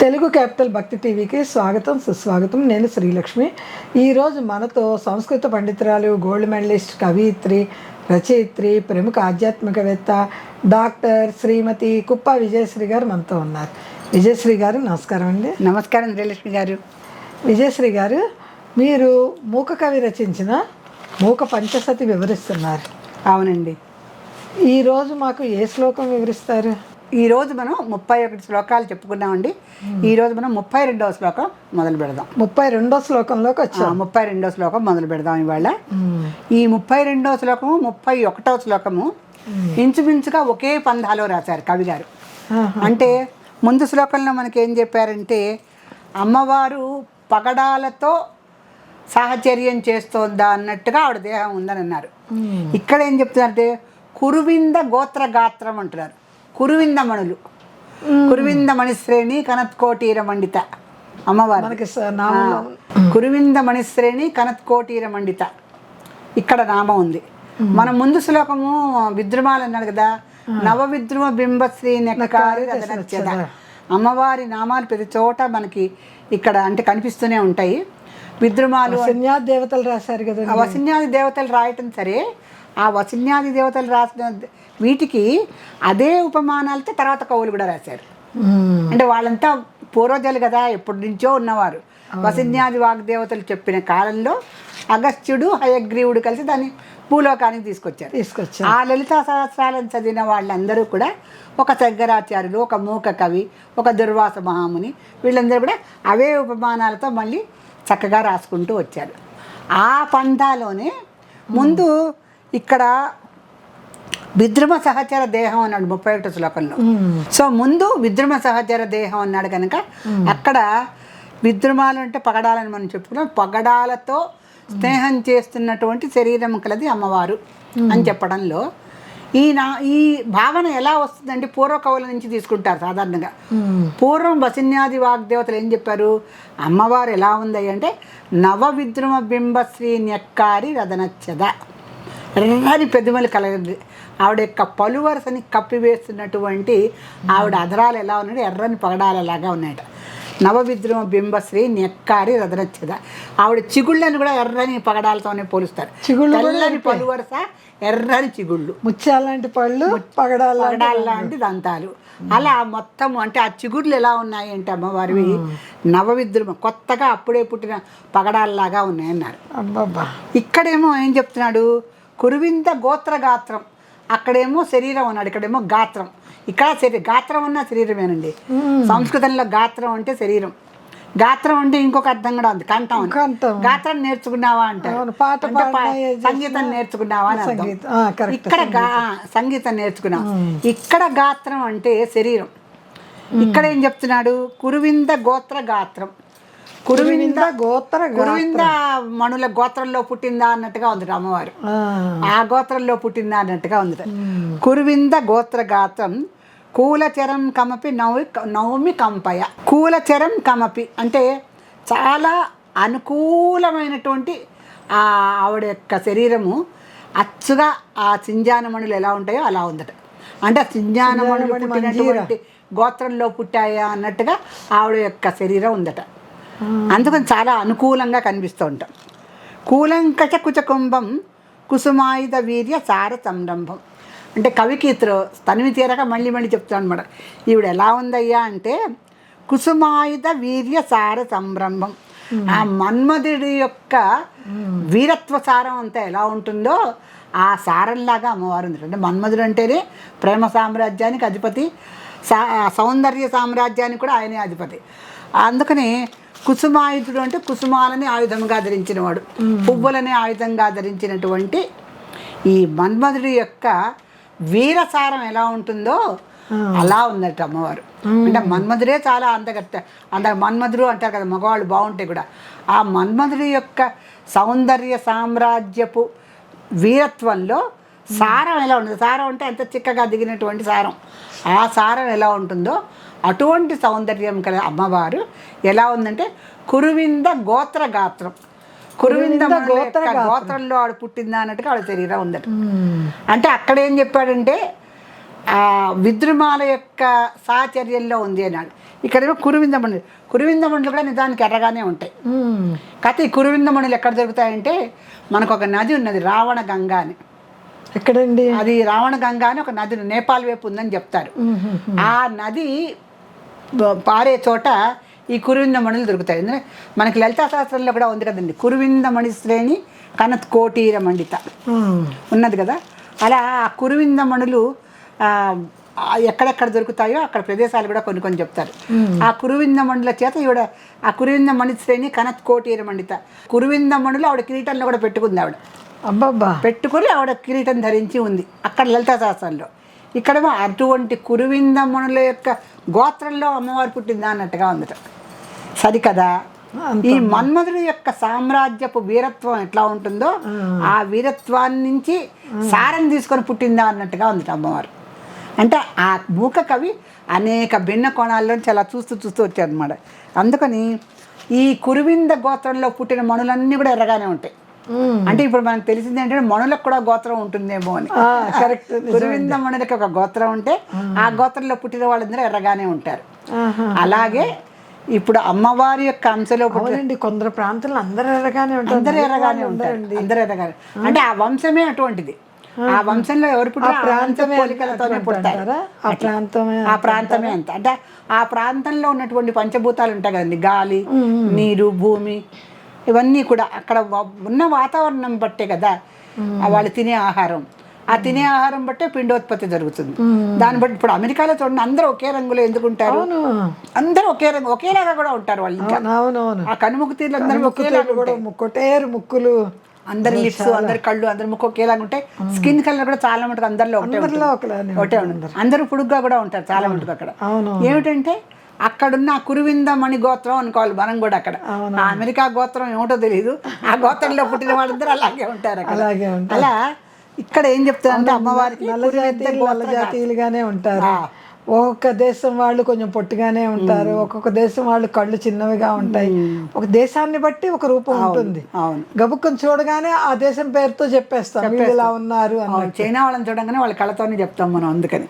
Telugu capital భక్తి టీవీకి స్వాగతం సుస్వాగతం. నేను శ్రీలక్ష్మి. ఈరోజు మనతో సంస్కృత పండితురాలు, గోల్డ్ మెడలిస్ట్, కవయిత్రి, రచయిత్రి, ప్రముఖ ఆధ్యాత్మికవేత్త డాక్టర్ శ్రీమతి కుప్ప విజయశ్రీ గారు మనతో ఉన్నారు. విజయశ్రీ గారు నమస్కారం అండి. నమస్కారం శ్రీలక్ష్మి గారు. విజయశ్రీ గారు, మీరు మూక కవి రచించిన మూక పంచసతి వివరిస్తున్నారు. అవునండి. ఈరోజు మాకు ఏ శ్లోకం వివరిస్తారు? ఈరోజు మనం 31 శ్లోకాలు చెప్పుకున్నామండి. ఈరోజు మనం 32వ శ్లోకం మొదలు పెడదాం. 32వ శ్లోకంలోకి వచ్చాం. 32వ శ్లోకం మొదలు పెడదాం ఇవాళ. ఈ 32వ శ్లోకము 31వ శ్లోకము ఇంచుమించుగా ఒకే పంధాలో రాశారు కవి గారు. అంటే ముందు శ్లోకంలో మనకి ఏం చెప్పారంటే, అమ్మవారు పగడాలతో సాహచర్యం చేస్తోందా అన్నట్టుగా ఆవిడ దేహం ఉందని అన్నారు. ఇక్కడ ఏం చెప్తున్నారంటే కురువింద గోత్ర గాత్రం అంటున్నారు. కురువింద మణులు, కురువింద మణిశ్రేణి కనత్కోటీర మండిత అమ్మవారు. కురువింద మణిశ్రేణి కనత్కోటీర మండిత ఇక్కడ నామం ఉంది. మన ముందు శ్లోకము విద్రుమాలు అన్నాడు కదా, నవ విద్రుమ బింబశ్రీ నెక్కారి రదనచ్చద. అమ్మవారి నామాలు ప్రతి చోట మనకి ఇక్కడ అంటే కనిపిస్తూనే ఉంటాయి. విద్రుమాలు వసిన్యాది దేవతలు రాశారు కదా. వసిన్యాది దేవతలు రాయటం సరే, ఆ వసిన్యాది దేవతలు రాసిన వీటికి అదే ఉపమానాలతో తర్వాత కవులు కూడా రాశారు. అంటే వాళ్ళంతా పూర్వజలు కదా, ఎప్పటి నుంచో ఉన్నవారు. వసిన్యాది వాగ్దేవతలు చెప్పిన కాలంలో అగస్త్యుడు హయగ్రీవుడు కలిసి దాన్ని భూలోకానికి తీసుకొచ్చారు. ఆ లలితా సహస్రాలను చదివిన వాళ్ళందరూ కూడా ఒక శంకరాచార్యులు, ఒక మూక కవి, ఒక దుర్వాస మహాముని, వీళ్ళందరూ కూడా అవే ఉపమానాలతో మళ్ళీ చక్కగా రాసుకుంటూ వచ్చారు. ఆ పంథాలోనే ముందు ఇక్కడ విద్రుమ సహచర దేహం అన్నాడు 31 శ్లోకంలో. సో ముందు విద్రుమ సహచర దేహం అన్నాడు కనుక అక్కడ విద్రుమాలు అంటే పగడాలని మనం చెప్పుకున్నాం. పగడాలతో స్నేహం చేస్తున్నటువంటి శరీరం కలది అమ్మవారు అని చెప్పడంలో ఈ భావన ఎలా వస్తుందంటే పూర్వ కవుల నుంచి తీసుకుంటారు సాధారణంగా. పూర్వం వసిన్యాది వాగ్దేవతలు ఏం చెప్పారు, అమ్మవారు ఎలా ఉంది అంటే నవ విద్రుమ బింబశ్రీ నెక్కారి రదనచ్చద. ఎర్రని పెదవులు కలగదు. ఆవిడ యొక్క పలువరసని కప్పివేస్తున్నటువంటి ఆవిడ అధరాలు ఎలా ఉన్నాడు, ఎర్రని పగడాలలాగా ఉన్నాయట. నవ విద్రుమ బింబశ్రీ నెక్కారి రదనచ్చద. ఆవిడ చిగుళ్ళని కూడా ఎర్రని పగడాలతోనే పోలుస్తారు. తెల్లని పలువరస, ఎర్రని చిగుళ్ళు, ముత్యాలాంటి పళ్ళు, పగడాలాంటి దంతాలు. అలా మొత్తం అంటే ఆ చిగుళ్ళు ఎలా ఉన్నాయి అంటే అమ్మవారివి నవవిద్రుమ కొత్తగా అప్పుడే పుట్టిన పగడాలలాగా ఉన్నాయన్నారు. ఇక్కడేమో ఏం చెప్తున్నాడు, కురువింద గోత్ర గాత్రం. అక్కడేమో శరీరం అన్నాడు, ఇక్కడేమో గాత్రం. ఇక్కడ గాత్రం ఉన్న శరీరమేనండి. సంస్కృతంలో గాత్రం అంటే శరీరం, గాత్రం అంటే ఇంకొక అర్థం కూడా ఉంది, కంఠం. గాత్రం నేర్చుకున్నావా అంటారు, సంగీతం నేర్చుకున్నావా అని అర్థం. ఇక్కడ సంగీతం నేర్చుకున్నావు. ఇక్కడ గాత్రం అంటే శరీరం. ఇక్కడ ఏం చెప్తున్నాడు, కురువింద గోత్ర గాత్రం. కురువింద మణుల గోత్రంలో పుట్టిందా అన్నట్టుగా ఉంది అమ్మవారు. ఆ గోత్రంలో పుట్టిందా అన్నట్టుగా ఉంది. కురువింద గోత్ర గాత్రం కూలచరం కమపి నౌమి కంపయ. కూలచరం కమపి అంటే చాలా అనుకూలమైనటువంటి ఆవిడ యొక్క శరీరము అచ్చుగా ఆ సింజానమణులు ఎలా ఉంటాయో అలా ఉందట. అంటే సింజానమణులు పుట్టినటువంటి గోత్రంలో పుట్టాయా అన్నట్టుగా ఆవిడ యొక్క శరీరం ఉందట. అందుకని చాలా అనుకూలంగా కనిపిస్తూ ఉంటాం. కూలంకచ కుచకుంభం కుసుమాయుధ వీర్య సార సంరంభం. అంటే కవికి తనివి తీరక మళ్ళీ చెప్తాను అనమాట. ఈవిడ ఎలా ఉందయ్యా అంటే కుసుమాయుధ వీర్య సార సంరంభం. ఆ మన్మధుడి యొక్క వీరత్వ సారం అంతా ఎలా ఉంటుందో ఆ సారంలాగా అమ్మవారు ఉంది. అంటే మన్మధుడు అంటేనే ప్రేమ సామ్రాజ్యానికి అధిపతి, సౌందర్య సామ్రాజ్యానికి కూడా ఆయనే అధిపతి. అందుకని కుసుమాయుధుడు అంటే కుసుమాలని ఆయుధంగా ధరించినవాడు, పువ్వులని ఆయుధంగా ధరించినటువంటి ఈ మన్మధుడి యొక్క వీరసారం ఎలా ఉంటుందో అలా ఉందట అమ్మవారు. అంటే మన్మధుడే చాలా మన్మధుడు అంటారు కదా, మగవాళ్ళు బాగుంటాయి కూడా. ఆ మన్మధుడి యొక్క సౌందర్య సామ్రాజ్యపు వీరత్వంలో సారం ఎలా ఉంటుంది, సారం అంటే ఎంత చిక్కగా దిగినటువంటి సారం, ఆ సారం ఎలా ఉంటుందో అటువంటి సౌందర్యం కల అమ్మవారు ఎలా ఉందంటే కురువింద గోత్ర గాత్రం. కురువింద గోత్రంలో ఆవిడ పుట్టిందా అన్నట్టుగా ఆవిడ శరీరం ఉందట. అంటే అక్కడ ఏం చెప్పాడంటే విద్రుమాల యొక్క సాచర్యంలో ఉంది అన్నాడు. ఇక్కడేమో కురువిందమణులు. కురువిందమణులు కూడా నిజానికి ఎర్రగానే ఉంటాయి. కాకపోతే ఈ కురువిందమణులు ఎక్కడ దొరుకుతాయంటే మనకు ఒక నది ఉన్నది, రావణ గంగా అని. ఎక్కడండి అది? రావణ గంగా అని ఒక నది నేపాల్ వైపు ఉందని చెప్తారు. ఆ నది పారే చోట ఈ కురువిందమణులు దొరుకుతాయి. ఎందుకంటే మనకి లలితా శాస్త్రంలో కూడా ఉంది కదండి, కురువిందమణి శ్రేణి కనత్ కోటీర మండిత ఉన్నది కదా. అలా ఆ కురువిందమణులు ఎక్కడెక్కడ దొరుకుతాయో అక్కడ ప్రదేశాలు కూడా కొన్ని కొన్ని చెప్తారు. ఆ కురువిందమణుల చేత ఈవిడ ఆ కురువిందమణి శ్రేణి కనత్ కోటీర మండిత కురువిందమణులు ఆవిడ కిరీటంలో కూడా పెట్టుకుంది. ఆవిడ అబ్బాబ్బా పెట్టుకుని ఆవిడ కిరీటం ధరించి ఉంది అక్కడ లలితా శాస్త్రంలో. ఇక్కడేమో అటువంటి కురువిందమణుల యొక్క గోత్రంలో అమ్మవారు పుట్టిందా అన్నట్టుగా ఉందట. సరికదా? ఈ మన్మధుడి యొక్క సామ్రాజ్యపు వీరత్వం ఎట్లా ఉంటుందో ఆ వీరత్వాన్ని నుంచి సారం తీసుకొని పుట్టిందా అన్నట్టుగా ఉందట అమ్మవారు. అంటే ఆ మూక కవి అనేక భిన్న కోణాల్లోంచి అలా చూస్తూ వచ్చారు అనమాట. అందుకని ఈ కురువింద గోత్రంలో పుట్టిన మణులన్నీ కూడా ఎర్రగానే ఉంటాయి. అంటే ఇప్పుడు మనకు తెలిసింది ఏంటంటే మణులకు కూడా గోత్రం ఉంటుందేమో అని. కరెక్ట్. కురువింద మణులకి ఒక గోత్రం ఉంటే ఆ గోత్రంలో పుట్టిన వాళ్ళందరూ ఎర్రగానే ఉంటారు. అలాగే ఇప్పుడు అమ్మవారి యొక్క అంశలో పుట్టినండి కొందరు ప్రాంతాల్లో అందరూ ఎర్రగానే ఉంటారు. అందరూ ఎర్రగానే ఉంటారు. అందరూ ఎర్రగానే అంటే ఆ వంశమే అటువంటిది. ఆ వంశంలో ఎవరు పుట్టిన పోలికలతోనే పుడతారు. ఆ ప్రాంతమే అంత. అంటే ఆ ప్రాంతంలో ఉన్నటువంటి పంచభూతాలు ఉంటాయి కదండి, గాలి, నీరు, భూమి, ఇవన్నీ కూడా అక్కడ ఉన్న వాతావరణం బట్టే కదా వాళ్ళు తినే ఆహారం. ఆ తినే ఆహారం బట్టే పిండోత్పత్తి జరుగుతుంది. దాన్ని బట్టి ఇప్పుడు అమెరికాలో చూడండి, అందరూ ఒకే రంగులో ఎందుకు ఉంటారు? అందరూ ఒకే రంగు, ఒకేలాగా కూడా ఉంటారు వాళ్ళు. ఆ కనుముక్కు తీర్లు అందరూ ఒకేలాగా ముక్కులు, అందరి లిప్స్, అందరి కళ్ళు, అందరి ముక్కు ఒకేలాగా ఉంటాయి. స్కిన్ కలర్ కూడా చాలా మటుకు అందరిలో ఒకటే ఉంటుంది. అందరూ పొడుగ్గా కూడా ఉంటారు చాలా మటుకు. అక్కడ ఏమిటంటే అక్కడున్న కురువిందమణి గోత్రం అనుకోవాలి మనం కూడా. అక్కడ ఆ అమెరికా గోత్రం ఏమిటో తెలియదు, ఆ గోత్రంలో పుట్టిన వాళ్ళందరూ అలాగే ఉంటారు. అలా ఇక్కడ ఏం చెప్తారంటే అమ్మవారికి నల్ల జాతీయులుగానే ఉంటారు. ఒక్కొక్క దేశం వాళ్ళు కొంచెం పొట్టిగానే ఉంటారు, ఒక్కొక్క దేశం వాళ్ళు కళ్ళు చిన్నవిగా ఉంటాయి. ఒక దేశాన్ని బట్టి ఒక రూపం ఉంటుంది. గబుక్కని చూడగానే ఆ దేశం పేరుతో చెప్పేస్తాం ఇలా ఉన్నారు. చైనా వాళ్ళని చూడగానే వాళ్ళ కళతోనే చెప్తాం మనం. అందుకని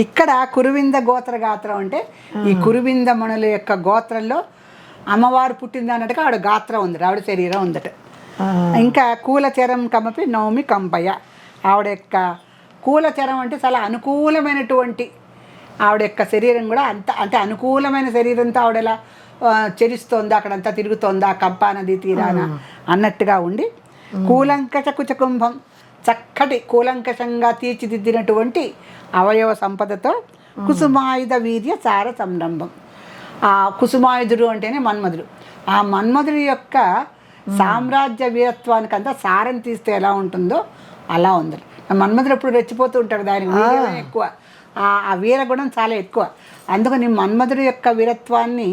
ఇక్కడ కురువింద గోత్ర గాత్రం అంటే ఈ కురువింద మణుల యొక్క గోత్రంలో అమ్మవారు పుట్టింది అన్నట్టుగా ఆవిడ గాత్రం ఉంది, ఆవిడ శరీరం ఉందట. ఇంకా కూలచరం కమపి నవమి కంపయ, ఆవిడ యొక్క కూలచరం అంటే చాలా అనుకూలమైనటువంటి ఆవిడ యొక్క శరీరం కూడా అంత అంటే అనుకూలమైన శరీరంతో ఆవిడ ఎలా చెరిస్తోందా, అక్కడంతా తిరుగుతోందా కంపా నది తీరాన అన్నట్టుగా ఉండి, కూలంకష కుచకుంభం, చక్కటి కూలంకషంగా తీర్చిదిద్దినటువంటి అవయవ సంపదతో కుసుమాయుధ వీర్య సార సంరంభం. ఆ కుసుమాయుధుడు అంటేనే మన్మధుడు. ఆ మన్మధుడి యొక్క సామ్రాజ్య వీరత్వానికి అంతా సారం తీస్తే ఎలా ఉంటుందో అలా ఉంది. మన్మధుడు ఎప్పుడు రెచ్చిపోతూ ఉంటాడు, దానికి వీర్యం ఎక్కువ, ఆ వీరగుణం చాలా ఎక్కువ. అందుకని మన్మధుడి యొక్క వీరత్వాన్ని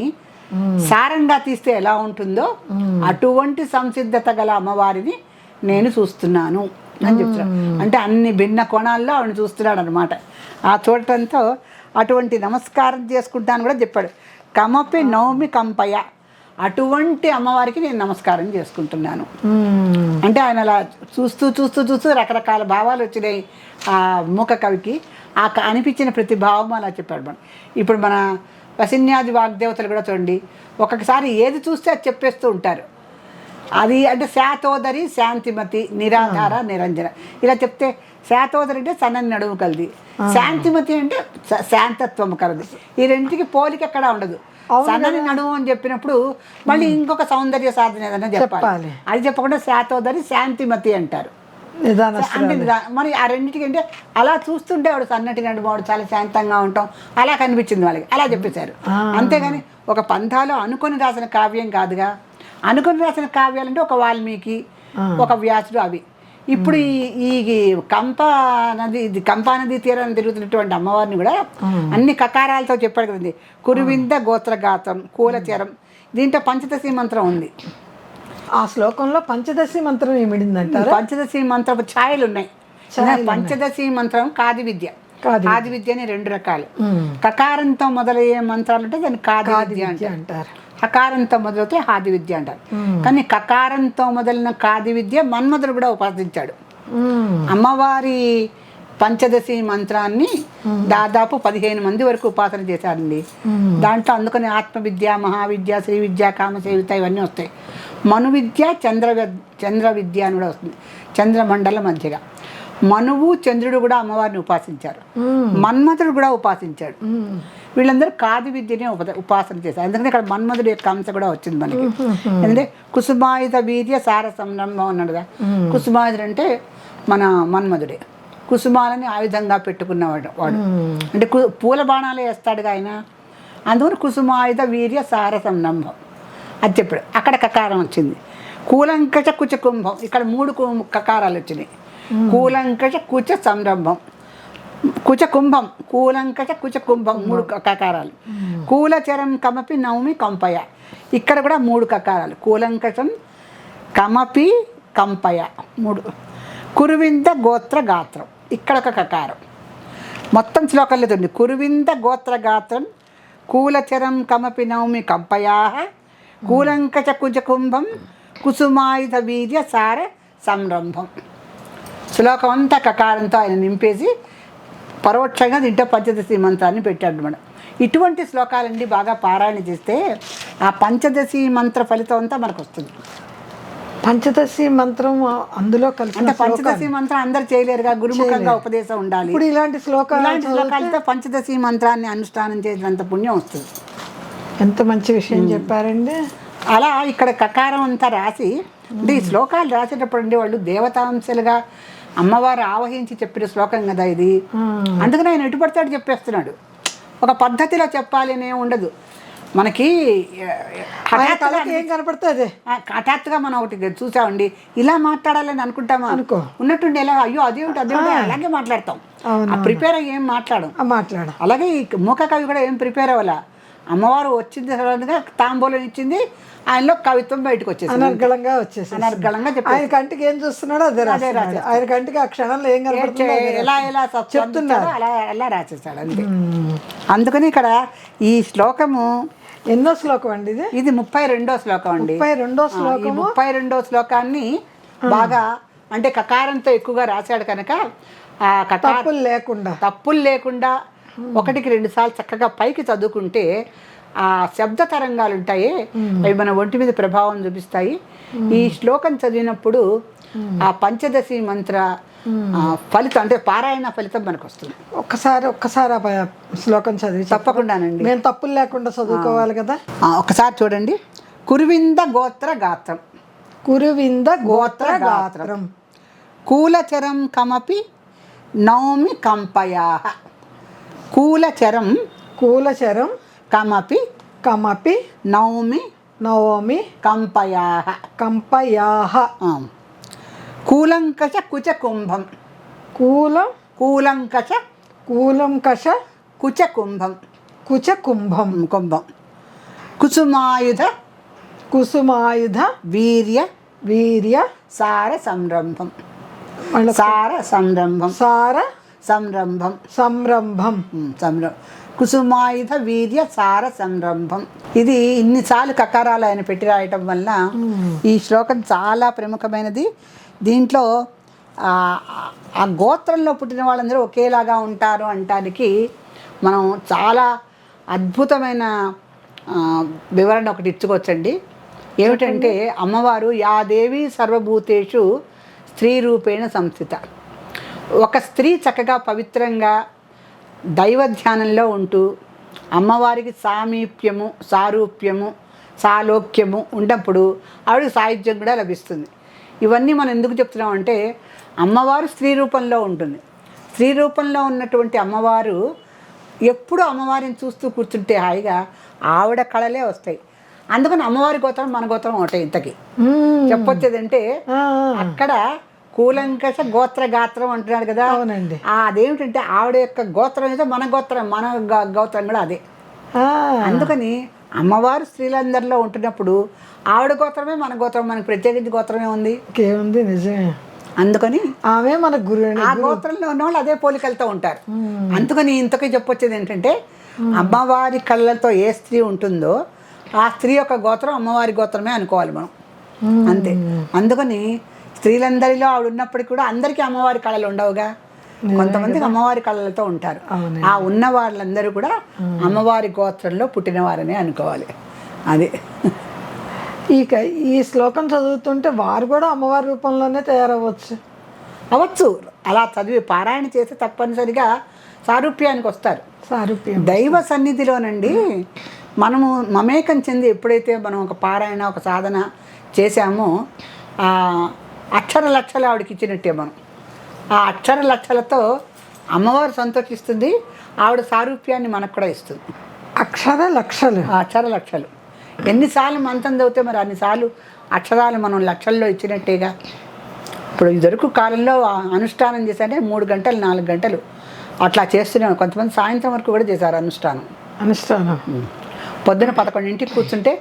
సారంగా తీస్తే ఎలా ఉంటుందో అటువంటి సంసిద్ధత గల అమ్మవారిని నేను చూస్తున్నాను అని చెప్తున్నాడు. అంటే అన్ని భిన్న కోణాల్లో ఆవిడ చూస్తున్నాడు అనమాట. ఆ చూడటంతో అటువంటి నమస్కారం చేసుకుంటాను కూడా చెప్పాడు. కమపి నవమి కంపయ, అటువంటి అమ్మవారికి నేను నమస్కారం చేసుకుంటున్నాను అంటే ఆయన అలా చూస్తూ చూస్తూ చూస్తూ రకరకాల భావాలు వచ్చినాయి ఆ మూక కవికి. ఆ అనిపించిన ప్రతి భావం అలా చెప్పాడు. మనం ఇప్పుడు మన వసిన్యాది వాగ్దేవతలు కూడా చూడండి, ఒక్కొక్కసారి ఏది చూస్తే అది చెప్పేస్తూ ఉంటారు. అది అంటే శాతోదరి, శాంతిమతి, నిరాధార, నిరంజన ఇలా చెప్తే, శాతోదరి అంటే సన్నని నడుము కలది, శాంతిమతి అంటే శాంతత్వము కలది. ఈ రెండింటికి పోలిక ఎక్కడా ఉండదు. సన్నని నడుము అని చెప్పినప్పుడు మళ్ళీ ఇంకొక సౌందర్య సాధన ఏదైనా చెప్పాలి. అది చెప్పకుండా శాతోదరి, శాంతిమతి అంటారు. అంటే మరి ఆ రెండింటికి అంటే అలా చూస్తుంటే వాడు సన్నటి నడుము, వాడు చాలా శాంతంగా ఉంటాం అలా కనిపించింది వాళ్ళకి, అలా చెప్పేశారు. అంతేగాని ఒక పంథాలో అనుకొని రాసిన కావ్యం కాదుగా. అనుకొని రాసిన కావ్యాలంటే ఒక వాల్మీకి, ఒక వ్యాసుడు, అవి. ఇప్పుడు ఈ కంపా నది తీరాన్ని తిరుగుతున్నటువంటి అమ్మవారిని కూడా అన్ని కకారాలతో చెప్పాడు కదండి. కురువింద గోత్రగాతం, కూలచరం, దీంట్లో పంచదశి మంత్రం ఉంది. ఆ శ్లోకంలో పంచదశి మంత్రం ఏమిడిందంటారు? పంచదశి మంత్రపు ఛాయలు ఉన్నాయి. పంచదశి మంత్రం కాది విద్య. కాది విద్య అని రెండు రకాలు. కకారంతో మొదలయ్యే మంత్రాలు అంటే దాన్ని కాది విద్య అంటారు. హకారంతో మొదలైతే హాది విద్య అంటారు. కానీ కకారంతో మొదలైన కాది విద్య మన్మధుడు కూడా ఉపాసించాడు. అమ్మవారి పంచదశి మంత్రాన్ని దాదాపు 15 మంది వరకు ఉపాసన చేశారండి. దాంట్లో అందుకని ఆత్మవిద్య, మహావిద్య, శ్రీ విద్య, కామసేవిత ఇవన్నీ వస్తాయి. మను విద్య, చంద్ర విద్య అని కూడా వస్తుంది, చంద్రమండల మధ్యగా. మనువు చంద్రుడు కూడా అమ్మవారిని ఉపాసించారు, మన్మథుడు కూడా ఉపాసించాడు. వీళ్ళందరూ కాది విద్యనే ఉపాసన చేశారు. ఎందుకంటే ఇక్కడ మన్మథుడు యొక్క అంశ కూడా వచ్చింది మనకి. ఎందుకంటే కుసుమాయుధ వీర్య సార సంరంభం అన్నాడు కదా. కుసుమాయుధుడు అంటే మన మన్మథుడే, కుసుమాలని ఆయుధంగా పెట్టుకున్నవాడు వాడు. అంటే పూల బాణాలు వేస్తాడుగా ఆయన, అందుకని కుసుమాయుధ వీర్య సార సంరంభం అది చెప్పాడు. అక్కడ కకారం వచ్చింది. కూలంకష కుచ కుంభం, ఇక్కడ 3 కకారాలు వచ్చినాయి. కూలంకష కుచ సంరంభం, కుచ కుంభం, కూలంకష కుచ కుంభం 3 కకారాలు. కూలచరం కమపి నవమి కంపయ, ఇక్కడ కూడా 3 కకారాలు. కూలంకషం కమపి కంపయ 3. కురువింద గోత్ర గాత్రం, ఇక్కడ ఒక కకారం. మొత్తం శ్లోకంలో ఉంది. కురువింద గోత్ర గాత్రం కూలచరం కమపి నవమి కంపయా కూలంకష కుచ కుంభం కుసుమాయుధ వీర్య సార సంరంభం. శ్లోకం అంతా కకారంతో ఆయన నింపేసి పరోక్షంగా దీంట్లో పంచదశి మంత్రాన్ని పెట్టాడు మనం. ఇటువంటి శ్లోకాలండి బాగా పారాయణ చేస్తే ఆ పంచదశి మంత్ర ఫలితం అంతా మనకు వస్తుంది. పంచదశి మంత్రం అందులో కలిసి, అంటే పంచదశి మంత్రం అందరు చేయలేరుగా, గురుముఖంగా ఉపదేశం ఉండాలి. ఇప్పుడు ఇలాంటి శ్లోకాలతో పంచదశి మంత్రాన్ని అనుష్ఠానం చేసినంత పుణ్యం వస్తుంది. ఎంత మంచి విషయం చెప్పారండి. అలా ఇక్కడ కకారం అంతా రాసి, అంటే ఈ శ్లోకాలు రాసేటప్పుడు అండి వాళ్ళు దేవతాంశలుగా అమ్మవారు ఆవహించి చెప్పిన శ్లోకం కదా ఇది. అందుకని ఆయన ఎటు పడతాడు చెప్పేస్తున్నాడు. ఒక పద్ధతిలో చెప్పాలి అనే ఉండదు మనకి. ఏం కనపడుతుంది హఠాత్తుగా మనం ఒకటి చూసామండి, ఇలా మాట్లాడాలని అనుకుంటామా, ఉన్నట్టుండి ఎలా అయ్యో అదేమిటి అలాగే మాట్లాడతాం. ప్రిపేర్ అయ్యి ఏం మాట్లాడం. అలాగే ఈ మూక కవి కూడా ఏం ప్రిపేర్ అవ్వాలా. అమ్మవారు వచ్చింది సడన్గా తాంబూలం ఇచ్చింది, ఆయనలో కవిత్వం బయటకు వచ్చేసి అనర్గళంగా చెప్పి ఆయన కంటికి ఏం చూస్తున్నాడో అదే రాశాడు. ఆయన కంటికి ఆ క్షణంలో ఏం కనపడుతుందో ఎలా చెప్తున్నాడు అలా రాసేస్తాడు అంతే. అందుకని ఇక్కడ ఈ శ్లోకము ఎన్నో శ్లోకం అండి ఇది 32వ శ్లోకం అండి. 32వ శ్లోకాన్ని బాగా అంటే కకారంతో ఎక్కువగా రాశాడు కనుక ఆ తప్పులు లేకుండా 1-2 సార్లు చక్కగా పైకి చదువుకుంటే ఆ శబ్ద తరంగాలు ఉంటాయి, అవి మన ఒంటి మీద ప్రభావం చూపిస్తాయి. ఈ శ్లోకం చదివినప్పుడు ఆ పంచదశి మంత్ర ఫలితం అంటే పారాయణ ఫలితం మనకు వస్తుంది. ఒక్కసారి శ్లోకం చదివి తప్పకుండానండి, మేము తప్పులు లేకుండా చదువుకోవాలి కదా. ఒకసారి చూడండి. కురువింద గోత్ర గాత్రం, కురువింద గోత్ర గాత్రం కూలచరం కమపి నవమి కంపయా. కూలచరం కమపి నవమి కంపయా. కూలంకష కుచ కుంభం, కూలంకష కుచ కుంభం కుసుమాయుధ వీర్య సార సంరంభం. కుసుమాయుధ వీర్య సార సంరంభం. ఇది ఇన్నిసార్లు కకారాలు ఆయన పెట్టి రాయటం వల్ల ఈ శ్లోకం చాలా ప్రముఖమైనది. దీంట్లో ఆ గోత్రంలో పుట్టిన వాళ్ళందరూ ఒకేలాగా ఉంటారు అంటానికి మనం చాలా అద్భుతమైన వివరణ ఒకటి ఇచ్చుకోవచ్చండి. ఏమిటంటే అమ్మవారు యా దేవి సర్వభూతేషు స్త్రీ రూపేణ సంస్థిత. ఒక స్త్రీ చక్కగా పవిత్రంగా దైవ ధ్యానంలో ఉంటూ అమ్మవారికి సామీప్యము, సారూప్యము, సాలోక్యము ఉన్నప్పుడు ఆవిడకి సాహిత్యం కూడా లభిస్తుంది. ఇవన్నీ మనం ఎందుకు చెప్తున్నాం అంటే అమ్మవారు స్త్రీ రూపంలో ఉంటుంది. స్త్రీ రూపంలో ఉన్నటువంటి అమ్మవారు ఎప్పుడు అమ్మవారిని చూస్తూ కూర్చుంటే హాయిగా ఆవిడ కళలే వస్తాయి. అందుకని అమ్మవారి గోత్రం మన గోత్రం ఒకటే. ఇంతకి చెప్పొచ్చేదంటే అక్కడ కూలంకష గోత్ర గాత్రం అంటున్నాడు కదా. అవునండి. అదేమిటంటే ఆవిడ యొక్క గోత్రం అయితే మన గోత్రం కూడా అదే. అందుకని అమ్మవారు స్త్రీలందరిలో ఉంటున్నప్పుడు ఆవిడ గోత్రమే మన గోత్రం, మనకి ప్రత్యేకించి గోత్రమే ఉంది. ఏముంది నిజమే. అందుకని ఆమె మన గురువు, ఆ గోత్రంలో ఉన్న వాళ్ళు అదే పోలికలతో ఉంటారు. అందుకని ఇంతకీ చెప్పొచ్చేది ఏంటంటే అమ్మవారి కళ్ళతో ఏ స్త్రీ ఉంటుందో ఆ స్త్రీ యొక్క గోత్రం అమ్మవారి గోత్రమే అనుకోవాలి మనం, అంతే. అందుకని స్త్రీలందరిలో ఆవిడ ఉన్నప్పటికీ కూడా అందరికీ అమ్మవారి కళలు ఉండవుగా. కొంతమందికి అమ్మవారి కళలతో ఉంటారు. ఆ ఉన్న వాళ్ళందరూ కూడా అమ్మవారి గోత్రంలో పుట్టినవారని అనుకోవాలి. అది ఇక ఈ శ్లోకం చదువుతుంటే వారు కూడా అమ్మవారి రూపంలోనే తయారవ్వచ్చు. అవచ్చు. అలా చదివి పారాయణ చేస్తే తప్పనిసరిగా సారూప్యానికి వస్తారు. సారూప్యం దైవ సన్నిధిలోనండి మనము మమేకం చెంది ఎప్పుడైతే మనం ఒక పారాయణ ఒక సాధన చేశామో ఆ అక్షర లక్షలు ఆవిడకి ఇచ్చినట్టే మనం. ఆ అక్షర లక్షలతో అమ్మవారు సంతోషిస్తుంది, ఆవిడ సారూప్యాన్ని మనకు కూడా ఇస్తుంది. అక్షర లక్షలు, ఆ అక్షర లక్షలు ఎన్నిసార్లు మంత్రం చదివితే మరి అన్నిసార్లు అక్షరాలు మనం లక్షల్లో ఇచ్చినట్టేగా. ఇప్పుడు ఇదివరకు కాలంలో అనుష్ఠానం చేశారంటే 3 గంటలు 4 గంటలు అట్లా చేస్తున్నాను. కొంతమంది సాయంత్రం వరకు కూడా చేశారు అనుష్ఠానం. పొద్దున 11ంటికి కూర్చుంటే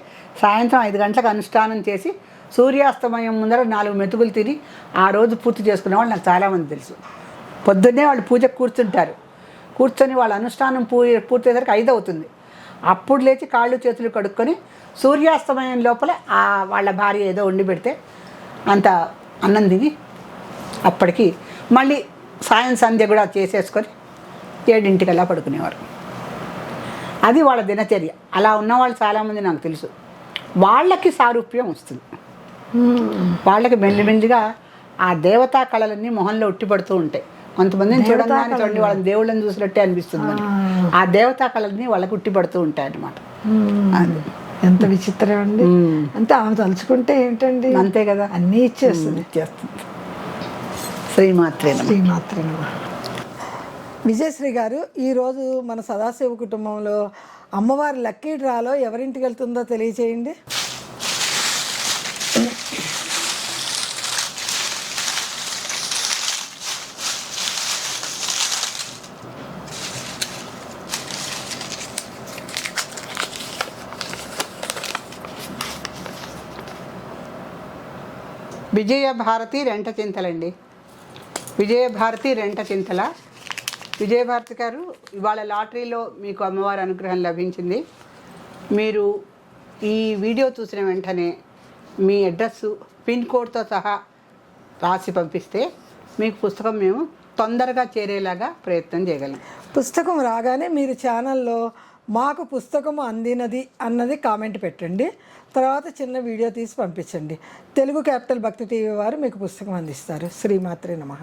సాయంత్రం 5 గంటలకు అనుష్ఠానం చేసి సూర్యాస్తమయం ముందర 4 మెతుకులు తిని ఆ రోజు పూర్తి చేసుకునే వాళ్ళు నాకు చాలామంది తెలుసు. పొద్దున్నే వాళ్ళు పూజకు కూర్చుంటారు. కూర్చొని వాళ్ళ అనుష్ఠానం పూర్తయ్యేసరికి 5 అవుతుంది. అప్పుడు లేచి కాళ్ళు చేతులు కడుక్కొని సూర్యాస్తమయం లోపల వాళ్ళ భార్య ఏదో వండి పెడితే అంత అన్నం తిని అప్పటికి మళ్ళీ సాయం సంధ్య కూడా చేసేసుకొని 7ంటికల్లా పడుకునేవారు. అది వాళ్ళ దినచర్య. అలా ఉన్నవాళ్ళు చాలామంది నాకు తెలుసు. వాళ్ళకి సారూప్యం వస్తుంది. వాళ్ళకి మెల్లిమెల్లిగా ఆ దేవతా కళలన్నీ మొహంలో ఉట్టిపడుతూ ఉంటాయి. కొంతమందిని చూడంగానే చూడండి వాళ్ళని దేవుళ్ళని చూసినట్టే అనిపిస్తుంది మనకి. ఆ దేవతా కళలన్నీ వాళ్ళకి ఉట్టిపడుతూ ఉంటాయి అన్నమాట. ఎంత విచిత్రం అండి. అంటే ఆమె తలుచుకుంటే ఏంటండి, అంతే కదా, అన్నీ ఇచ్చేస్తుంది. శ్రీమాత్రే నమః. శ్రీమాత్రే నమః. విజయశ్రీ గారు, ఈరోజు మన సదాశివ కుటుంబంలో అమ్మవారి లక్కీ డ్రాలో ఎవరింటికి వెళ్తుందో తెలియచేయండి. విజయభారతి రెంటచింతలండి. విజయభారతి రెంటచింతల. విజయభారతి గారు, ఇవాళ లాటరీలో మీకు అమ్మవారి అనుగ్రహం లభించింది. మీరు ఈ వీడియో చూసిన వెంటనే మీ అడ్రస్సు పిన్ కోడ్తో సహా రాసి పంపిస్తే మీకు పుస్తకం మేము తొందరగా చేరేలాగా ప్రయత్నం చేయగలం. పుస్తకం రాగానే మీరు ఛానల్లో మాకు పుస్తకం అందినది అన్నది కామెంట్ పెట్టండి. తర్వాత చిన్న వీడియో తీసి పంపించండి. తెలుగు క్యాపిటల్ భక్తి టీవీ వారు మీకు పుస్తకం అందిస్తారు. శ్రీమాత్రే నమః.